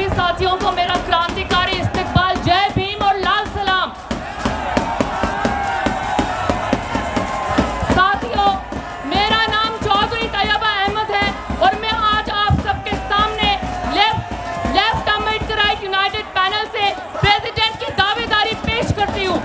सभी साथियों को मेरा क्रांतिकारी इस्तकबाल, जय भीम और लाल सलाम। साथियों, मेरा नाम चौधरी तैयबा अहमद है और मैं आज आप सबके सामने left Ambedkar right United panel से प्रेसिडेंट की दावेदारी पेश करती हूँ।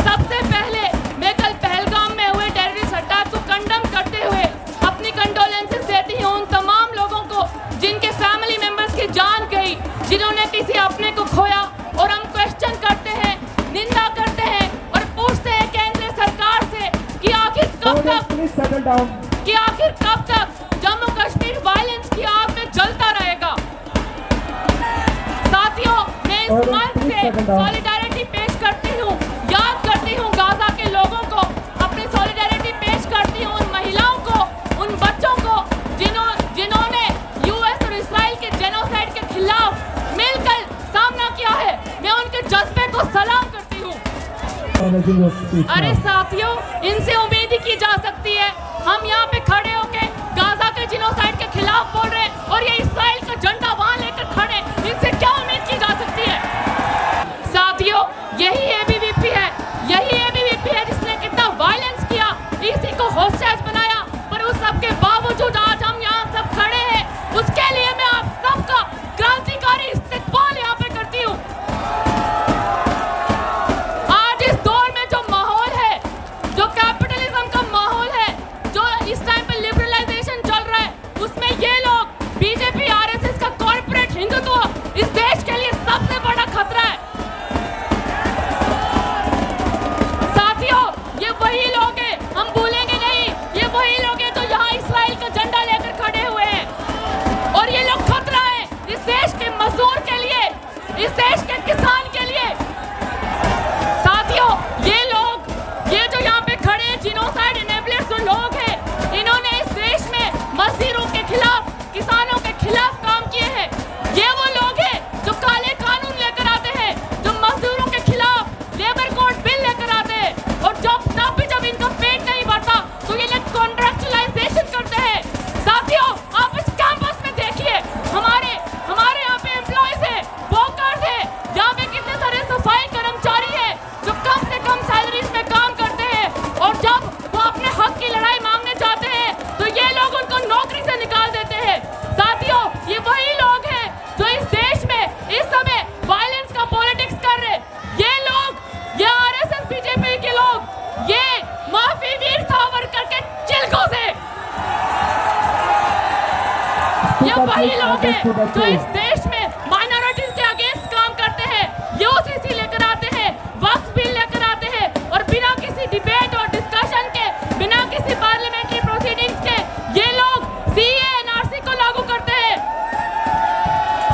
सबसे पहले मैं कल पहलगाम में हुए टेररिस्ट अटैक को कंडम करते हुए अपनी कंडोलेंसेस देती हूँ उन तमाम लोगों को जिनके फैमिली मेंबर्स की जान गई, जिन्होंने किसी अपने को खोया। और हम क्वेश्चन करते हैं, निंदा करते हैं और पूछते हैं केंद्र सरकार से कि आखिर कब तक जम्मू कश्मीर वायलेंस की आग में जलता रहेगा। साथियों, मैं इस मंच से सॉलिडारिटी पेश करती हूँ, याद करती हूँ गाजा के लोगों को, अपनी सॉलिडारिटी पेश करती हूँ उन महिलाओं को, उन बच्चों को जिन्होंने यूएस और इस्राइल के जेनोसाइड के खिलाफ मिलकर सामना किया है। मैं उनके जज्बे को सलाम करती हूँ। अरे साथियों, इनसे उम्मीद ही की जा सकती है। हम यहाँ पे खड़े होके गाजा के जेनोसाइड के खिलाफ बोल रहे हैं और ये इस्राइल का झंडा वहां लेकर खड़े, इनसे क्या उम्मीद की जा सकती है। साथियों, यही एबीवीपी है जिसने कितना वायलेंस किया, इसी को होस्टेज बनाया, पर उस सब के बावजूद आज हम यहाँ सब खड़े हैं। उसके लिए मैं आप सबका क्रांतिकारी इस्तकबाल यहाँ पे करती हूँ। आज इस दौर में जो माहौल है, जो कैपिटलिज्म का माहौल है, जो इस टाइम पे लिबरलाइजेशन चल रहा है, उसमें ये लोग बीजेपी आरएसएस का कॉर्पोरेट हिंदुत्व इस देश के लिए सबसे बड़ा खतरा है। साथियों, ये वही लोग हैं, हम भूलेंगे नहीं, ये वही लोग हैं जो यहाँ इस्राइल का झंडा लेकर खड़े हुए हैं। और ये लोग खतरा है इस देश के मजदूर के लिए, इस देश के किसान के लिए। साथियों, ये जो यहाँ पे खड़े हैं, जिनोसाइड इनेबलर्स जो लोग हैं, इन्होंने इस देश में मजदूरों के खिलाफ, किसानों के खिलाफ काम किए हैं। ये वो लोग हैं जो काले कानून लेकर आते हैं, जो मजदूरों के खिलाफ लेबर कोड बिल लेकर आते हैं, और जब इनका पेट नहीं भरता तो ये लोग कॉन्ट्रैक्चुअलाइजेशन करते हैं। साथियों, आप इस कैंपस में देखिए, हमारे यहाँ पे एम्प्लॉयज है, वर्कर्स है, यहाँ पे कितने सारे सफाई कर्मचारी है जो कम से कम सैलरीज में काम करते हैं, और जब वो अपने हक की लड़ाई मांगने जाते हैं तो ये लोग उनको नौकरी से निकाल देते हैं। साथियों, ये वही लोग हैं जो इस देश में इस समय वायलेंस का पॉलिटिक्स कर रहे हैं। ये लोग, ये आरएसएस बीजेपी के लोग, ये माफी वीर सावरकर के चिलकों से, ये वही लोग हैं जो इस देश में माइनॉरिटीज के अगेंस्ट काम करते हैं। यूसीसी लेकर आते हैं, वक्फ बिल लेकर आते हैं, और बिना किसी डिबेट और डिस्कशन के, बिना किसी पार्लियामेंट्री प्रोसीडिंग्स के ये लोग सीए एनआरसी को लागू करते हैं।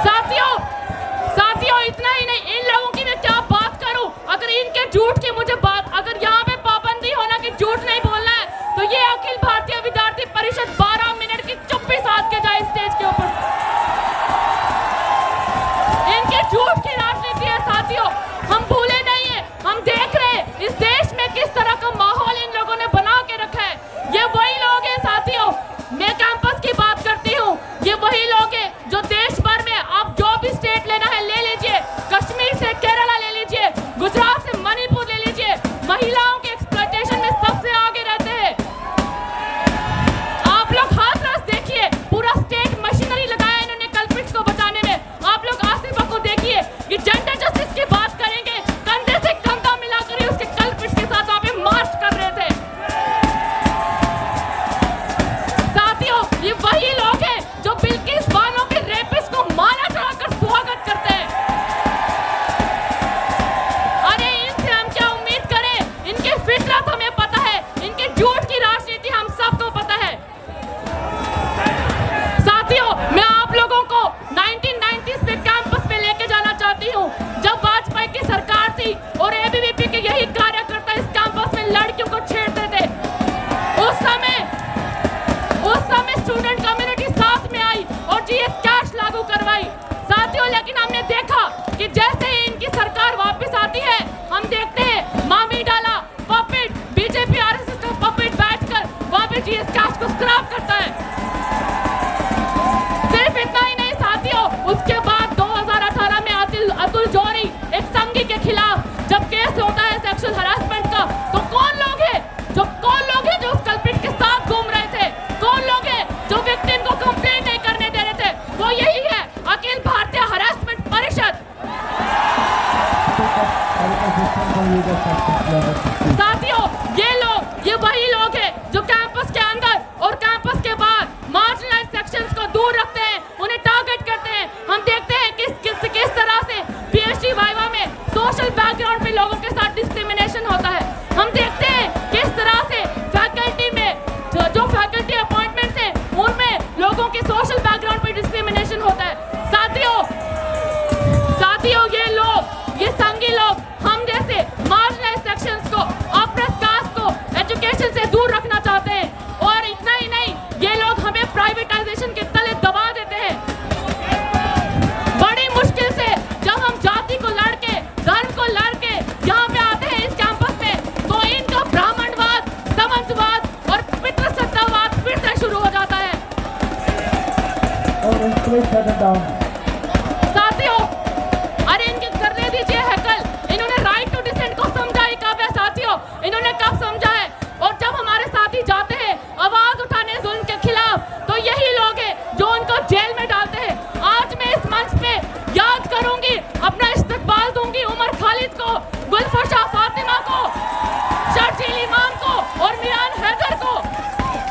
साथियों, इतना ही नहीं, इन लोगों की मैं क्या बात करूं। अगर इनके झूठ की मुझे बात, अगर यहाँ पे पाबंदी होना कि झूठ नहीं बोलना है, तो ये अखिल भारतीय विद्यार्थी परिषद 12 मिनट की चुप्पी साध के जाए स्टेज के ऊपर। इनके झूठ की राजनीति है। साथियों, हम भूले नहीं है, हम देख रहे हैं इस देश में किस तरह का माहौल इन लोगों ने बना के रखा है। ये वही लोग हैं साथियों, मैं कैंपस की बात करती हूँ, ये वही लोग हैं जो देश भर में, आप जो भी स्टेट लेना है ले लीजिए, कश्मीर से केरला ले लीजिए, गुजरात से मणिपुर ले लीजिए, महिलाओं के एक्सप्लॉयटेशन में सबसे आगे रहते हैं। आप लोग हाथरस देखिए, पूरा स्टेट मशीनरी लगाया इन्होंने कल्प्रिट्स को बचाने में। आप लोग आसिफा को देखिए, ये जेंडर जस्टिस की बात करेंगे, कंधे से कंधा मिलाकर ही उसके कल्प्रिट्स के साथ वहां पे मार्च कर रहे थे। साथियों, ये वही लोग हैं जो बिल्किस बानो के रेपिस्ट को माला चढ़ाकर स्वागत करते हैं। अरे इनसे हम क्या उम्मीद करें, इनके फितरत हमें पता है, इनके झूठ की राजनीति हम सबको पता है। साथियों, मैं आप लोगों को 1990s पे कैंपस पे लेके जाना चाहती हूँ, जब वाजपेयी की सरकार थी और एबीवीपी के यही कार्यकर्ता इस कैंपस में लड़कियों को छेड़ते थे। उस समय स्टूडेंट कम्युनिटी साथ में आई और जीएस कैश लागू करवाई। साथियों, लेकिन हमने देखा कि जैसे ही इनकी सरकार वापस आती है, हम देखते हैं मामी डाला पपेट, बीजेपी आरएसएस का पपेट बैठकर वहां पे जीएस कैश को स्क्रैप करता है। साथियों, ये वही लोग हैं जो कैंपस के अंदर और कैंपस के बाहर मार्जिनलाइज्ड सेक्शंस को दूर रखते हैं, उन्हें टारगेट करते हैं। हम देखते हैं किस तरह से पीएचडी वाइवा में सोशल बैकग्राउंड पे लोगों के साथ डिस्क्रिमिनेशन होता है। हम देखते हैं किस तरह से फैकल्टी में जो फैकल्टी अपॉइंटमेंट्स हैं उनमें लोगों के सोशल बैकग्राउंड पे डिस्क्रिमिनेशन होता है। साथियों, ये संघी लोग हम जैसे मार्जिनलाइज्ड सेक्शंस को, ऑप्रेस्ड कास्ट को एजुकेशन से दूर रखना चाहते हैं। और इतना ही नहीं, ये लोग हमें प्राइवेटाइजेशन के तले दबा देते हैं। बड़ी मुश्किल से जब हम जाति को लड़के, धर्म को लड़के यहाँ पे आते हैं इस कैंपस में, तो इनका ब्राह्मणवाद, सामंतवाद और पितृसत्तावाद फिर से शुरू हो जाता है। साथियों, अरे इनके कर दे दीजिए हैकल। इन्होंने राइट टू डिसेंट को समझा ही कब है साथियों? इन्होंने कब समझा है? और जब हमारे साथी जाते हैं आवाज उठाने जुल्म के खिलाफ, तो यही लोग हैं जो उनको जेल में डालते हैं। आज मैं इस मंच पे याद करूंगी, अपना इस्तकबाल दूंगी उमर खालिद को, गुलफशा फातिमा को, शर्जील इमाम को और मियान हैदर को।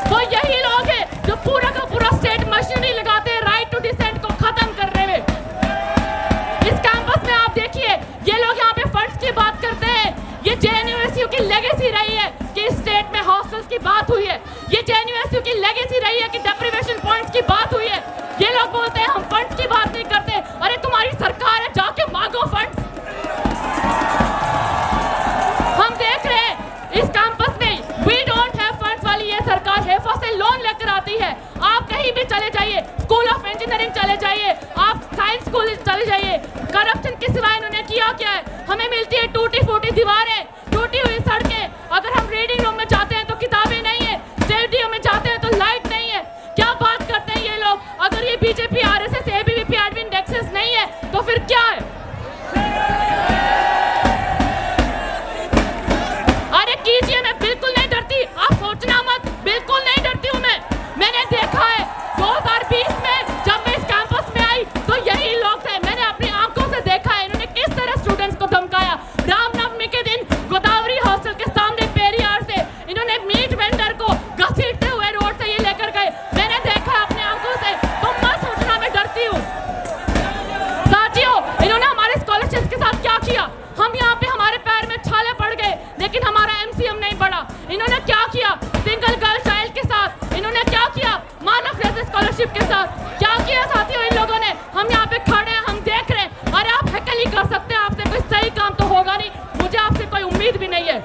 तो यही लोग हैं जो पूरा का पूरा स्टेट मशीनरी लगाते हैं राइट टू डिसेंट को खत्म करने में। इस कैंपस में आप देखिए, ये लोग यहाँ पे फंड्स की बात करते हैं। ये जेएनयू की लेगेसी रही है कि स्टेट में हॉस्टल्स की बात हुई है। ये जेएनयू की लेगेसी रही है कि डेप्रिवेशन पॉइंट्स की बात हुई है। ये लोग बोलते हैं हम फंड्स की बात नहीं करते। अरे तुम्हारी सरकार है, जाके मांगो फंड्स। हम देख रहे हैं इस कैंपस में वी डोंट हैव फंड्स वाली ये सरकार हेफा से लोन लेकर आती है। आप कहीं भी चले जाइए, स्कूल ऑफ इंजीनियरिंग चले जाइए, आप साइंस स्कूल चले जाइए, करप्शन के सिवाय इन्होंने किया क्या है? हमें मिलती है टूटी फूटी दीवारें, टूटी हुई सड़कें। अगर हम रीडिंग रूम में जाते हैं तो किताबें नहीं है, स्टेडियम में जाते हैं तो लाइट नहीं है। क्या बात करते हैं ये लोग? अगर ये बीजेपी, आरएसएस, एबीवीपी एडमिन डेक्सेस नहीं है तो फिर क्या है? अरे कीजिए, मैं बिल्कुल नहीं डरती, आप सोचना मत, बिल्कुल नहीं डरती हूँ मैं। मैंने देखा है 2020 में जब मैं इस कैंपस में आई तो यही लोग थे। मैंने अपनी आंखों से देखा है इन्होंने किस तरह स्टूडेंट्स को धमकाया। रामनवमी के दिन गोदावरी हॉस्टल के सामने पेरियार से इन्होंने मीट वेंडर को घसीटते हुए रोड से ये लेकर गए। मैंने देखा अपनी आंखों से, तो मत सोचना मैं डरती हूँ। साथियों, इन्होंने हमारे स्कॉलरशिप के साथ क्या किया? हम यहाँ पे हमारे पैर में छाले पड़ गए, लेकिन हमारा एमसीएम नहीं बढ़ा। इन्होंने क्या किया सिंगल गर्ल चाइल्ड के साथ? इन्होंने क्या किया मानव रहित स्कॉलरशिप के साथ? क्या किया साथियों इन लोगों ने? हम यहाँ पे खड़े हैं, हम देख रहे हैं। अरे आप हैकल ही कर सकते हैं, आपसे कोई सही काम तो होगा नहीं, मुझे आपसे कोई उम्मीद भी नहीं है।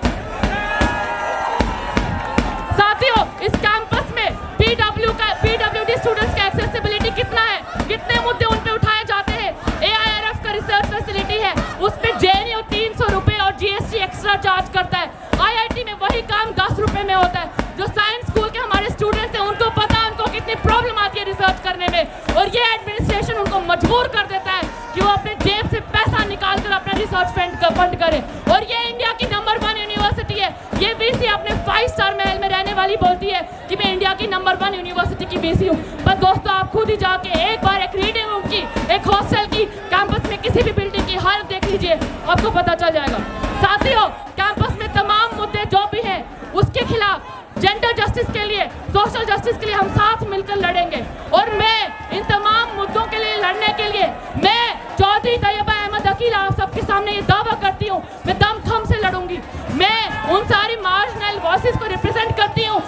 साथियों, इस कैंपस में पीडब्ल्यूडी स्टूडेंट्स का एक्सेसिबिलिटी कितना है, कितने मुद्दे उन पे उठाए जाते हैं। एआईआरएफ का रिसर्च फैसिलिटी है, उस पे जेएनयू 300 रुपए और जीएसटी एक्स्ट्रा चार्ज करता है। आईआईटी में वही काम 10 रुपए में होता है। जो साइंस स्कूल के हमारे स्टूडेंट्स हैं उनको पता है उनको कितनी प्रॉब्लम आती है रिसर्च करने में, और ये एडमिनिस्ट्रेशन उनको मजबूर कर देता है कि वो अपने जेब से पैसा निकाल कर अपना रिसर्च फंड करे। और ये इंडिया की नंबर 1 यूनिवर्सिटी है। ये वीसी अपने 5 स्टार महल में रहने वाली बोलती है कि मैं इंडिया की नंबर 1 यूनिवर्सिटी की वीसी हूँ। पर दोस्तों, आप खुद ही जाके एक बार एक रीडिंग रूम की, एक हॉस्टल की, कैंपस में किसी भी बिल्डिंग की हालत देख लीजिए, आपको पता चल जाएगा। साथियों, कैंपस में तमाम मुद्दे जो भी हैं उसके खिलाफ, जेंडर जस्टिस के लिए, सोशल जस्टिस के लिए हम साथ मिलकर लड़ेंगे। और मैं इन तमाम मुद्दों के लिए लड़ने के लिए मैं चौधरी तैयबा अहमद अकील आप सबके सामने ये दावा करती हूँ, मैं दमखम से लड़ूंगी। मैं उन सारी मार्जिनल वॉइसेस को रिप्रेजेंट करती हूँ